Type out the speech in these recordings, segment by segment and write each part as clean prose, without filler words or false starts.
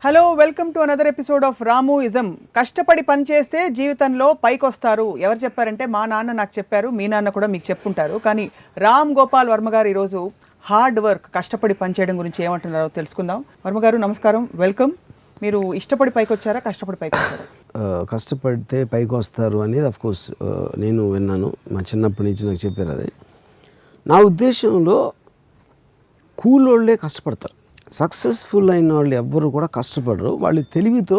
Hello, welcome to another episode of Ramu ism. కష్టపడి పని చేస్తే జీవితంలో పైకొస్తారు. ఎవరు చెప్పారంటే మా నాన్న నాకు చెప్పారు, మీ నాన్న కూడా మీకు చెప్పుంటారు. కానీ రామ్ గోపాల్ వర్మ గారు ఈరోజు హార్డ్ వర్క్, కష్టపడి పని చేయడం గురించి ఏమంటున్నారో తెలుసుకుందాం. వర్మ గారు నమస్కారం, వెల్కమ్. మీరు ఇష్టపడి పైకి వచ్చారా, కష్టపడి పైకి వచ్చారా? కష్టపడితే పైకి వస్తారు అనేది అఫ్కోర్స్ నేను విన్నాను, మా చిన్నప్పటి నుంచి నాకు చెప్పారు. అది నా ఉద్దేశంలో కూలోళ్ళే కష్టపడతారు. సక్సెస్ఫుల్ అయిన వాళ్ళు ఎవ్వరు కూడా కష్టపడరు. వాళ్ళు తెలివితో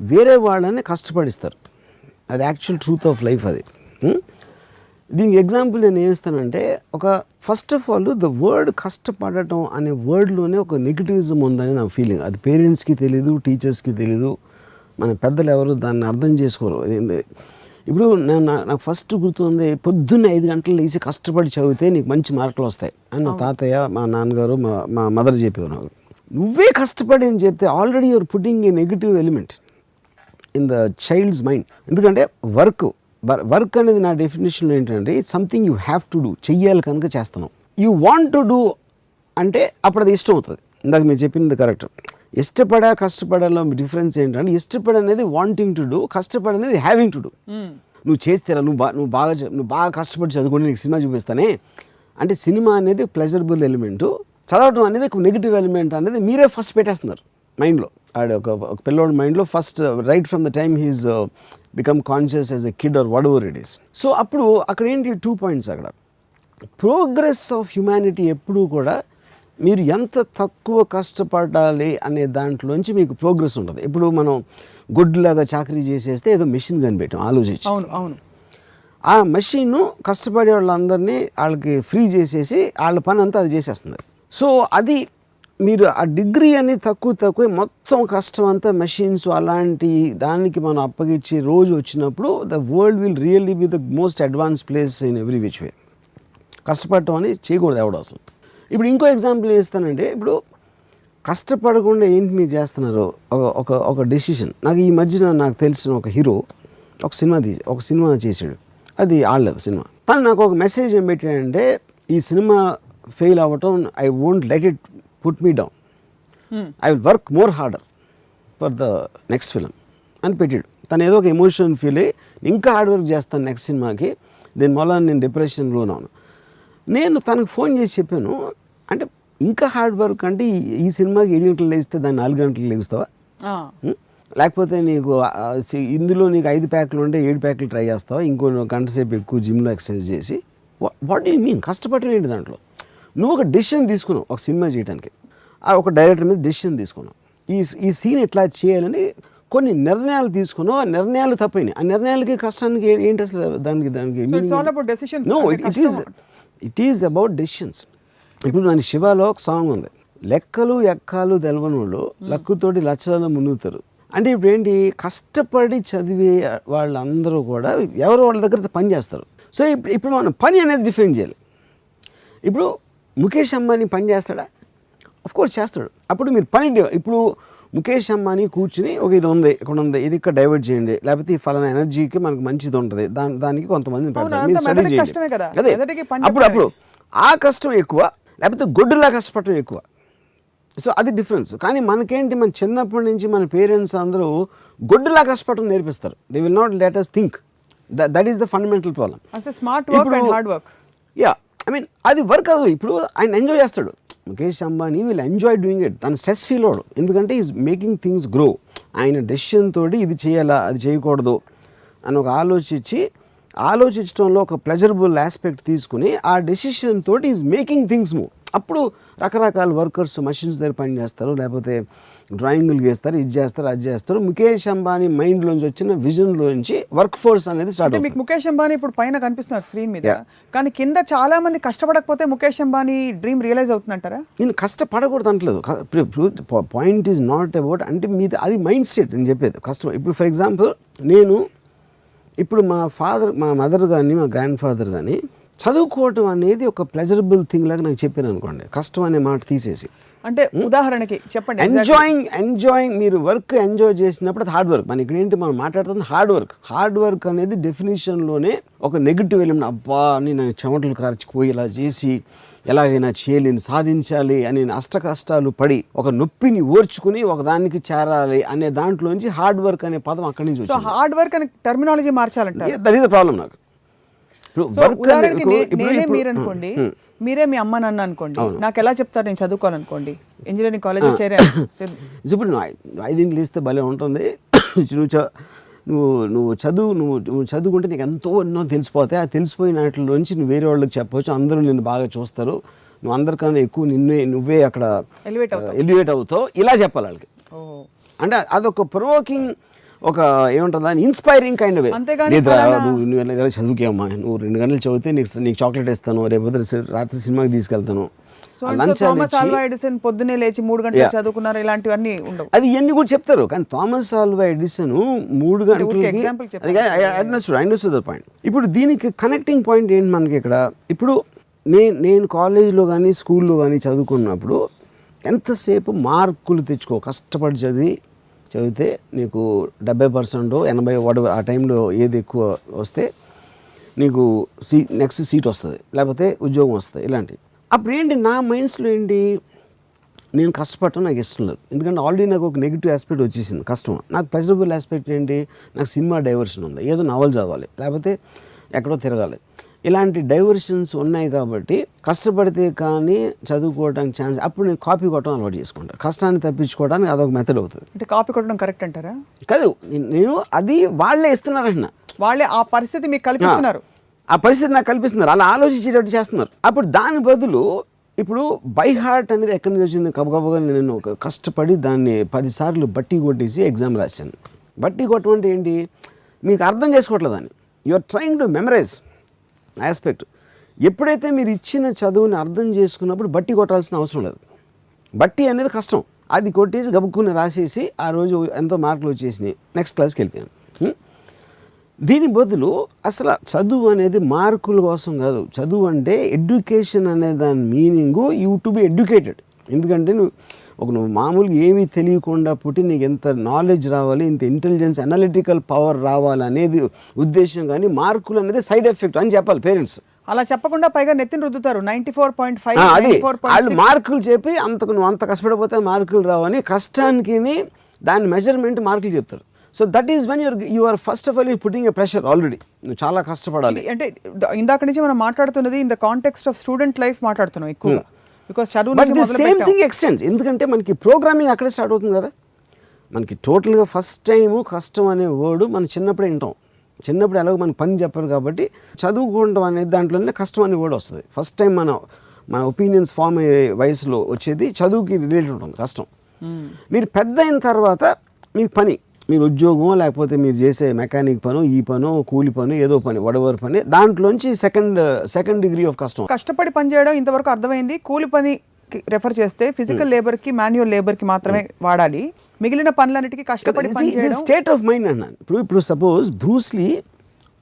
వేరే వాళ్ళని కష్టపడిస్తారు. అది యాక్చువల్ ట్రూత్ ఆఫ్ లైఫ్. అది దీనికి ఎగ్జాంపుల్ నేను ఏమిస్తానంటే, ఒక first of all the word కష్టపడటం అనే వర్డ్లోనే ఒక నెగిటివిజం ఉందని నా ఫీలింగ్. అది పేరెంట్స్కి తెలీదు, టీచర్స్కి తెలీదు, మన పెద్దలు ఎవరు దాన్ని అర్థం చేసుకోరు. ఇప్పుడు నాకు ఫస్ట్ గుర్తుంది, పొద్దున్న 5 గంటలు లేచి కష్టపడి చదివితే నీకు మంచి మార్కులు వస్తాయి అని నా తాతయ్య, మా నాన్నగారు, మా మదర్ చెప్పేవారు. నువ్వే కష్టపడి అని చెప్తే already you're putting a negative element in the child's mind. ఎందుకంటే వర్క్ అనేది నా డెఫినేషన్లో ఏంటంటే, it's something you have to do. చెయ్యాలి కనుక చేస్తున్నావు. యూ వాంట్ టు డూ అంటే అప్పుడు అది ఇష్టం అవుతుంది. ఇందాక మీరు చెప్పింది కరెక్ట్. కష్టపడాలో డిఫరెన్స్ ఏంటంటే, ఇష్టపడనేది వాంటింగ్ టు డూ, కష్టపడనేది హ్యావింగ్ టు డూ. నువ్వు చేస్తే నువ్వు బాగా కష్టపడి చదువుకొని నీకు సినిమా చూపిస్తానే అంటే, సినిమా అనేది ప్లెజరబుల్ ఎలిమెంటు, చదవటం అనేది ఒక నెగిటివ్ ఎలిమెంట్ అనేది మీరే ఫస్ట్ పెట్టేస్తున్నారు మైండ్లో. ఒక పిల్లోడి మైండ్లో first right from the time he's become conscious as a kid are what ever it is. So అప్పుడు అక్కడ ఏంటి 2 పాయింట్స్. అక్కడ ప్రోగ్రెస్ ఆఫ్ హ్యుమానిటీ ఎప్పుడూ కూడా మీరు ఎంత తక్కువ కష్టపడాలి అనే దాంట్లోంచి మీకు ప్రోగ్రెస్ ఉంటుంది. ఇప్పుడు మనం గొడ్డులాగా చాకరీ చేసేస్తే ఏదో మెషిన్ కనిపెట్టాం ఆలోచించి. అవును. ఆ మెషిన్ కష్టపడే వాళ్ళందరినీ వాళ్ళకి ఫ్రీ చేసేసి వాళ్ళ పని అంతా అది చేసేస్తుంది. సో అది మీరు ఆ డిగ్రీ అని తక్కువ మొత్తం కష్టం అంతా మెషిన్స్ అలాంటి దానికి మనం అప్పగించి రోజు వచ్చినప్పుడు the world will really be the most advance place in every which way. కష్టపడటం అని చేయకూడదు ఎవడు అసలు. ఇప్పుడు ఇంకో ఎగ్జాంపుల్ ఇస్తానంటే, ఇప్పుడు కష్టపడకుండా ఏంటి మీరు చేస్తున్నారు, ఒక డెసిషన్. నాకు ఈ మధ్యన నాకు తెలిసిన ఒక హీరో ఒక సినిమా చేసాడు, అది ఆడలేదు సినిమా. తను నాకు ఒక మెసేజ్ ఏం పెట్టాడంటే, ఈ సినిమా ఫెయిల్ అవ్వటం, I won't let it put me down, I will work more harder for the next film అని పెట్టాడు. తను ఏదో ఒక ఎమోషన్ ఫీల్ అయ్యి ఇంకా హార్డ్ వర్క్ చేస్తాను నెక్స్ట్ సినిమాకి, దీనివల్ల నేను డిప్రెషన్లో ఉన్నాను. నేను తనకు ఫోన్ చేసి చెప్పాను, అంటే ఇంకా హార్డ్ వర్క్ అంటే ఈ సినిమాకి 7 గంటలు లేస్తే దాన్ని 4 గంటలు లేస్తావా, లేకపోతే నీకు ఇందులో నీకు 5 ప్యాక్లు ఉంటే 7 ప్యాక్లు ట్రై చేస్తావా, ఇంకో గంట సేపు ఎక్కువ జిమ్లో ఎక్సర్సైజ్ చేసి, వాట్ డూ యూ మీన్? కష్టపడటం ఏంటి దాంట్లో? నువ్వు ఒక డెసిషన్ తీసుకున్నావు ఒక సినిమా చేయడానికి, ఒక డైరెక్టర్ మీద డెసిషన్ తీసుకున్నావు, ఈ సీన్ ఎట్లా చేయాలని కొన్ని నిర్ణయాలు తీసుకున్నావు. ఆ నిర్ణయాలు తప్పైనాయి. ఆ నిర్ణయాలకి కష్టానికి ఏంటి అసలు? దానికి no, it is about decisions. ఇప్పుడు నా శివాలో ఒక సాంగ్ ఉంది, లెక్కలు ఎక్కాలు తెలవనోళ్ళు లక్కుతోటి లక్షలలో మునుగుతారు. అంటే ఇప్పుడు ఏంటి, కష్టపడి చదివే వాళ్ళందరూ కూడా ఎవరో వాళ్ళ దగ్గర పని చేస్తారు. సో ఇప్పుడు మనం పని అనేది డిఫైన్ చేయాలి. ఇప్పుడు ముఖేష్ అంబానీ పని చేస్తాడా? అఫ్కోర్స్ చేస్తాడు. అప్పుడు మీరు ఇప్పుడు ముఖేష్ అంబానీ కూర్చుని ఒక ఇది ఉంది, ఇక్కడ ఉంది, ఇది ఇక్కడ డైవర్ట్ చేయండి, లేకపోతే ఈ ఫలానా ఎనర్జీకి మనకు మంచిది ఉంటుంది, దానికి కొంతమంది పెడతారు, మీరు స్టడీ చేయండి. అదే అప్పుడు ఆ కష్టం ఎక్కువ, లేకపోతే గొడ్డులా కష్టపడటం ఎక్కువ. సో అది డిఫరెన్స్. కానీ మనకేంటి, మన చిన్నప్పటి నుంచి మన పేరెంట్స్ అందరూ గొడ్డులా కష్టపడటం నేర్పిస్తారు. They will not let us think. That is the fundamental problem. Smart work and hard work. Yeah, I mean అది వర్క్ కాదు. ఇప్పుడు ఆయన ఎంజాయ్ చేస్తాడు, Mukesh Ambani will enjoy doing it. తను స్ట్రెస్ ఫీల్ అవ్వడు, ఎందుకంటే ఈజ్ మేకింగ్ థింగ్స్ గ్రో. ఆయన decision తోటి ఇది చేయాలా, అది చేయకూడదు అని ఒక ఆలోచించడంలో ఒక ప్లెజరబుల్ ఆస్పెక్ట్ తీసుకుని ఆ డెసిషన్ తోటి ఈజ్ మేకింగ్ థింగ్స్ మూవ్. అప్పుడు రకరకాల వర్కర్స్ మషిన్స్ దగ్గర పని చేస్తారు, లేకపోతే డ్రాయింగ్లు గీస్తారు, ఇది చేస్తారు, అది చేస్తారు. ముఖేష్ అంబానీ మైండ్లోంచి వచ్చిన విజన్లోంచి వర్క్ ఫోర్స్ అనేది స్టార్ట్ అవుతుంది. మీకు ముఖేష్ అంబానీ ఇప్పుడు పైన కనిపిస్తున్నారు స్క్రీన్ మీద, కానీ కింద చాలా మంది కష్టపడకపోతే ముఖేష్ అంబానీ డ్రీమ్ రియలైజ్ అవుతుందంటారా? నేను కష్టపడకూడదు అంటలేదు. పాయింట్ ఈజ్ నాట్ అబౌట్, అంటే మీది అది మైండ్ సెట్ నేను చెప్పేది. కష్టం ఇప్పుడు ఫర్ ఎగ్జాంపుల్ ఇప్పుడు మా మదర్ కానీ మా గ్రాండ్ ఫాదర్ కానీ చదువుకోవటం అనేది ఒక ప్లెజరబుల్ థింగ్ లాగా నాకు చెప్పాను అనుకోండి, కష్టం అనే మాట తీసేసి. అంటే ఉదాహరణకి చెప్పండి. ఎంజాయింగ్ మీరు వర్క్ ఎంజాయ్ చేసినప్పుడు అది హార్డ్ వర్క్. మన ఇక్కడ ఏంటి మనం మాట్లాడుతుంది హార్డ్ వర్క్ అనేది డెఫినేషన్లోనే ఒక నెగిటివ్ ఎలిమెంట్. అబ్బా నేను చెమటలు కార్చిపోయి ఇలా చేసి ఎలాగైనా చేయలేని సాధించాలి అనే అష్ట కష్టాలు పడి ఒక నొప్పిని ఓర్చుకుని ఒక దానికి చేరాలి అనే దాంట్లోంచి హార్డ్ వర్క్ అనే పదం అక్కడి నుంచి సో వచ్చింది. హార్డ్ వర్క్ అనే టర్మినాలజీ మార్చాలంటారు. దట్ ఈస్ ద ప్రాబ్లం నాకు. సో ఉదాహరణకి నేనే మీరు అనుకోండి, మీరే మీ అమ్మ నాన్న అనుకోండి, నాకు ఎలా చెప్తారు నేను చదువుకోవాలనుకోండి, ఇంజనీరింగ్ కాలేజ్లో చేరాను. ఇప్పుడు నువ్వు 5 లేస్తే భలే ఉంటుంది. నువ్వు చదువుకుంటే నీకు ఎన్నో తెలిసిపోతాయి. ఆ తెలిసిపోయిన వాటిలోంచి నువ్వు వేరే వాళ్ళకి చెప్పవచ్చు, అందరూ నిన్ను బాగా చూస్తారు, నువ్వు అందరికన్నా ఎక్కువ నువ్వే అక్కడ ఎలివేట్ అవుతావు, ఇలా చెప్పాలి వాళ్ళకి. అంటే అదొక ప్రొవోకింగ్, ఒక ఏమంటుంది దాన్ని ఇన్స్పైరింగ్ కైండ్ ఆఫ్. లేదురా నువ్వు చదువుకేమ్మా, నువ్వు 2 గంటలు చదివితే నీకు చాక్లెట్ ఇస్తాను, రేపు రాత్రి సినిమాకి తీసుకెళ్తాను. థామస్ ఆల్వా ఎడిసన్ పొద్దునే లేచి 3 గంటలు చదువుకున్నారు, ఇలాంటివన్నీ ఉండవు. అది ఇవన్నీ కూడా చెప్తారు, కానీ థామస్ ఆల్వా ఎడిసన్ 3 గంటలకి పాయింట్. ఇప్పుడు దీనికి కనెక్టింగ్ పాయింట్ ఏంటి మనకి ఇక్కడ? ఇప్పుడు నేను కాలేజీలో కానీ స్కూల్లో కానీ చదువుకున్నప్పుడు ఎంతసేపు మార్కులు తెచ్చుకో, కష్టపడి చదివితే నీకు 70% 80 ఆ టైంలో ఏది ఎక్కువ వస్తే నీకు నెక్స్ట్ సీట్ వస్తుంది, లేకపోతే ఉద్యోగం వస్తుంది, ఇలాంటివి. అప్పుడు ఏంటి నా మైండ్స్లో ఏంటి, నేను కష్టపడటం నాకు ఇష్టం లేదు, ఎందుకంటే ఆల్రెడీ నాకు ఒక నెగిటివ్ ఆస్పెక్ట్ వచ్చేసింది కష్టం. నాకు పాజిటివ్ ఆస్పెక్ట్ ఏంటి, నాకు సినిమా డైవర్షన్ ఉంది, ఏదో నవల్ చదవాలి, లేకపోతే ఎక్కడో తిరగాలి, ఇలాంటి డైవర్షన్స్ ఉన్నాయి. కాబట్టి కష్టపడితే కానీ చదువుకోవడానికి ఛాన్స్. అప్పుడు నేను కాపీ కొట్టడం అలవాటు చేసుకుంటాను, కష్టాన్ని తప్పించుకోవడానికి అదొక మెథడ్ అవుతుంది. అంటే కాపీ కొట్టడం కరెక్ట్ అంటారా? కాదు, నేను అది వాళ్ళే ఇస్తున్నారంటున్నా, వాళ్ళే ఆ పరిస్థితి మీకు కల్పిస్తున్నారు, ఆ పరిస్థితి నాకు కల్పిస్తున్నారు, అలా ఆలోచించేటట్టు చేస్తున్నారు. అప్పుడు దాని బదులు ఇప్పుడు బై హార్ట్ అనేది ఎక్కడి నుంచి వచ్చింది? కబగబగా నేను ఒక కష్టపడి దాన్ని 10 సార్లు బట్టి కొట్టేసి ఎగ్జామ్ రాశాను. బట్టి కొట్టడం అంటే ఏంటి, మీకు అర్థం చేసుకోవట్లేదు దాన్ని, you are trying to memorize aspect. ఎప్పుడైతే మీరు ఇచ్చిన చదువుని అర్థం చేసుకున్నప్పుడు బట్టి కొట్టాల్సిన అవసరం లేదు. బట్టి అనేది కష్టం, అది కొట్టేసి గబుక్కుని రాసేసి ఆ రోజు ఎంతో మార్కులు వచ్చేసినాయి, నెక్స్ట్ క్లాస్కి వెళ్ళిపోయాను. దీని బదులు అసలు చదువు అనేది మార్కుల కోసం కాదు, చదువు అంటే ఎడ్యుకేషన్ అనే దాని meaning you to be educated. ఎందుకంటే నువ్వు మామూలుగా ఏమీ తెలియకుండా పుట్టి నీకు ఎంత నాలెడ్జ్ రావాలి, ఇంత ఇంటెలిజెన్స్ అనలిటికల్ పవర్ రావాలి అనేది ఉద్దేశం, కానీ మార్కులు అనేది సైడ్ ఎఫెక్ట్ అని చెప్పాలి పేరెంట్స్. అలా చెప్పకుండా పైగా నెత్తిని రుద్దుతారు 94.5. అది వాళ్ళు మార్కులు చెప్పి నువ్వు అంత కష్టపడిపోతే మార్కులు రావని, కష్టానికి దాని మెజర్మెంట్ మార్కులు చెప్తారు. So that is when you are first of all you putting a pressure. Already నువ్వు చాలా కష్టపడాలి. అంటే ఇందాక నుంచి మనం మాట్లాడుతున్నది in the context of student life మాట్లాడుతున్నాం ఎక్కువగా, బికాస్ చదువు సేమ్ థింగ్ ఎక్స్టెండ్స్. ఎందుకంటే మనకి ప్రోగ్రామింగ్ అక్కడే స్టార్ట్ అవుతుంది కదా. మనకి టోటల్గా ఫస్ట్ టైము కష్టం అనే వర్డ్ మనం చిన్నప్పుడే వింటాం. చిన్నప్పుడు ఎలాగో మనకి పని చెప్పరు కాబట్టి చదువుకోవడం అనేది దాంట్లోనే కష్టం అనే వర్డ్ వస్తుంది. ఫస్ట్ టైం మన ఒపీనియన్స్ ఫామ్ అయ్యే వయసులో వచ్చేది చదువుకి రిలేటెడ్ ఉంటుంది కష్టం. మీరు పెద్ద అయిన తర్వాత మీకు పని, మీరు ఉద్యోగం, లేకపోతే మీరు చేసే మెకానిక్ పను, ఈ పను, కూలి పను, ఏదో పని, వడవర్ పని, దాంట్లోంచి సెకండ్ డిగ్రీ ఆఫ్ కష్టం. కష్టపడి పని చేయడం ఇంతవరకు అర్థమైంది. కూలి పని రెఫర్ చేస్తే ఫిజికల్ లేబర్ కి, మాన్యువల్ లేబర్ కి మాత్రమే వాడాలి, మిగిలిన పనులన్నిటికీ కష్టపడి పని చేయడం. స్టేట్ ఆఫ్ మైండ్ అన్నాను. ఇప్పుడు సపోజ్ బ్రూస్లీ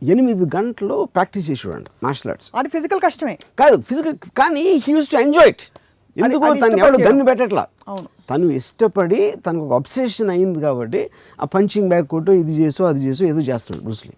8 గంటలు ప్రాక్టీస్ చేసేవాడు మార్షల్ ఆర్ట్స్. అది ఫిజికల్ కష్టమే కాదు, ఫిజికల్, కానీ he use to enjoy it. ఎందుకు తను ఎవరు గన్ను పెట్టట్లా, తను ఇష్టపడి తనకు ఒక అబ్సెషన్ అయింది కాబట్టి ఆ పంచింగ్ బ్యాగ్ కొట్టు, ఇది చేసో అది చేసో ఏదో చేస్తున్నాడు బ్రూస్లీ.